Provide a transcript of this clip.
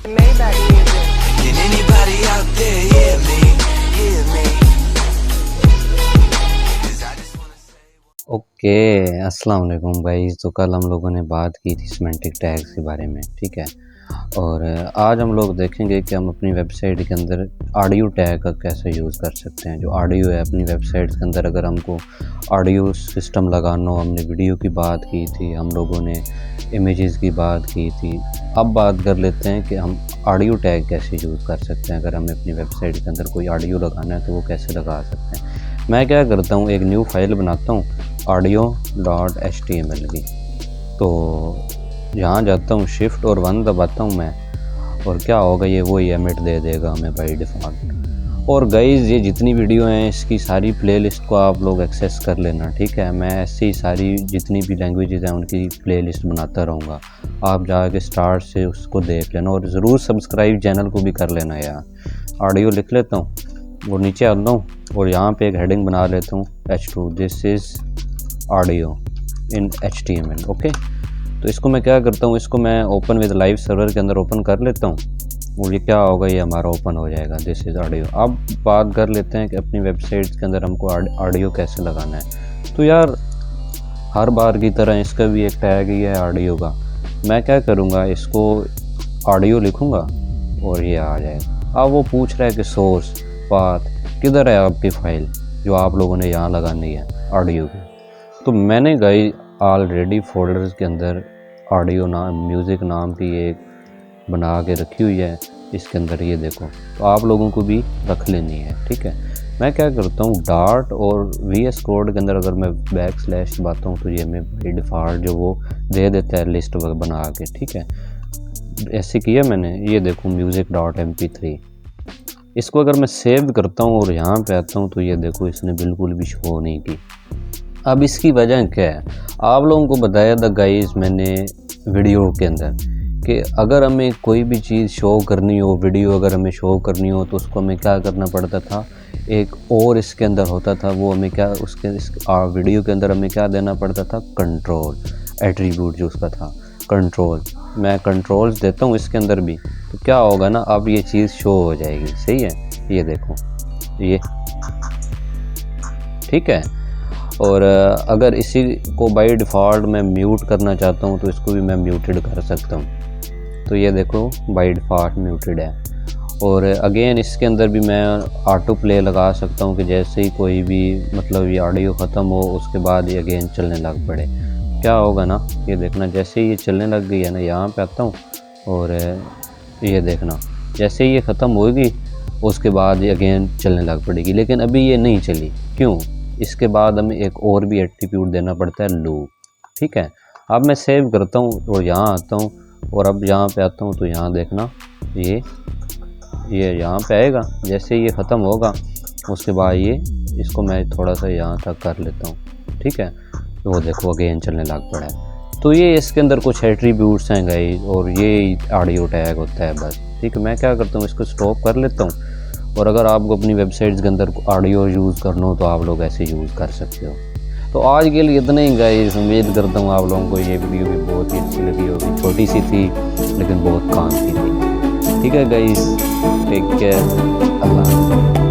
Maybach music. Can anybody out there hear me? Hear me? 'Cause I just wanna say okay, अस्सलाम वालेकुम guys. तो कल हम लोगों ने बात की थी सिमेंटिक टैग्स के बारे में, ठीक है। और आज हम लोग देखेंगे कि हम अपनी वेबसाइट के अंदर ऑडियो टैग का कैसे यूज़ कर सकते हैं। जो ऑडियो है अपनी वेबसाइट के अंदर, अगर हमको ऑडियो सिस्टम लगाना हो, हमने वीडियो की बात की थी, हम लोगों ने इमेजेस की बात की थी। अब बात कर लेते हैं कि हम ऑडियो टैग कैसे यूज़ कर सकते हैं। अगर हमें अपनी वेबसाइट के अंदर कोई ऑडियो लगाना है तो वो कैसे लगा सकते हैं। मैं क्या करता हूँ, एक न्यू फाइल बनाता हूँ audio.html की। तो यहाँ जाता हूँ, शिफ्ट और 1 दबाता हूँ मैं, और क्या होगा, ये वही एमिट दे देगा हमें बाई डिफ़ॉल्ट। और गाइज़, ये जितनी वीडियो हैं इसकी सारी प्लेलिस्ट को आप लोग एक्सेस कर लेना, ठीक है। मैं ऐसे ही सारी जितनी भी लैंग्वेजेज़ हैं उनकी प्लेलिस्ट बनाता रहूँगा। आप जाके स्टार्ट से उसको देख लेना, और ज़रूर सब्सक्राइब चैनल को भी कर लेना यार। ऑडियो लिख लेता हूँ और नीचे आता हूँ और यहाँ पे एक हेडिंग बना लेता हूँ H2, this is audio in HTML, okay. तो इसको मैं क्या करता हूँ, इसको मैं ओपन विद लाइव सर्वर के अंदर ओपन कर लेता हूँ, और ये क्या होगा, ये हमारा ओपन हो जाएगा, दिस इज़ ऑडियो। अब बात कर लेते हैं कि अपनी वेबसाइट के अंदर हमको ऑडियो कैसे लगाना है। तो यार, हर बार की तरह इसका भी एक टैग ही है ऑडियो का। मैं क्या करूँगा, इसको ऑडियो लिखूँगा और ये आ जाएगा। अब वो पूछ रहा है कि सोर्स पाथ किधर है आपकी फ़ाइल जो आप लोगों ने यहाँ लगानी है ऑडियो की। तो मैंने गई ऑलरेडी फ़ोल्डर्स के अंदर ऑडियो नाम, म्यूज़िक नाम की एक बना के रखी हुई है इसके अंदर, ये देखो। तो आप लोगों को भी रख लेनी है, ठीक है। मैं क्या करता हूँ, डॉट और VS कोड के अंदर अगर मैं बैकस्लैश दबाता हूँ तो ये हमें बाई डिफ़ॉल्ट जो वो दे देता है लिस्ट बना के, ठीक है। ऐसे किया मैंने, ये देखो music.mp3। इसको अगर मैं सेव करता हूँ और यहाँ पे आता हूँ तो ये देखो इसने बिल्कुल भी शो नहीं की। अब इसकी वजह क्या है, आप लोगों को बताया था गाइस मैंने वीडियो के अंदर कि अगर हमें कोई भी चीज़ शो करनी हो, वीडियो अगर हमें शो करनी हो, तो उसको हमें क्या करना पड़ता था, एक और इसके अंदर होता था, वो हमें क्या वीडियो के अंदर हमें क्या देना पड़ता था, कंट्रोल एट्रीब्यूट जो उसका था, कंट्रोल। मैं कंट्रोल्स देता हूँ इसके अंदर भी, तो क्या होगा ना, अब ये चीज़ शो हो जाएगी, सही है। ये देखो, ये ठीक है। और अगर इसी को बाय डिफ़ॉल्ट मैं म्यूट करना चाहता हूँ तो इसको भी मैं म्यूटेड कर सकता हूँ। तो ये देखो बाय डिफ़ॉल्ट म्यूटेड है। और अगेन इसके अंदर भी मैं ऑटो प्ले लगा सकता हूँ कि जैसे ही कोई भी मतलब ये ऑडियो ख़त्म हो उसके बाद ये अगेन चलने लग पड़े। क्या होगा ना, ये देखना, जैसे ही ये चलने लग गई है ना, यहाँ पे आता हूँ और ये देखना, जैसे ही ये ख़त्म होगी उसके बाद ये अगेन चलने लग पड़ेगी। लेकिन अभी ये नहीं चली, क्यों? इसके बाद हमें एक और भी एट्रीब्यूट देना पड़ता है, लूप, ठीक है। अब मैं सेव करता हूँ और यहाँ आता हूँ, और अब यहाँ पे आता हूँ तो यहाँ देखना, ये यहाँ पे आएगा। जैसे ये ख़त्म होगा उसके बाद ये इसको मैं थोड़ा सा यहाँ तक कर लेता हूँ, ठीक है। तो वो देखो अगेन चलने लग पड़ा है। तो ये इसके अंदर कुछ एट्रीब्यूट्स हैं गाइस, और ये ऑडियो टैग होता है बस, ठीक है। मैं क्या करता हूँ, इसको स्टॉप कर लेता हूँ, और अगर आपको अपनी वेबसाइट्स के अंदर ऑडियो यूज़ करना हो तो आप लोग ऐसे यूज़ कर सकते हो। तो आज के लिए इतना ही गाइस, उम्मीद करता हूँ आप लोगों को ये वीडियो भी बहुत ही अच्छी लगी होगी। छोटी सी थी लेकिन बहुत काम की थी, ठीक है गाइस। टेक केयर, अल्लाह।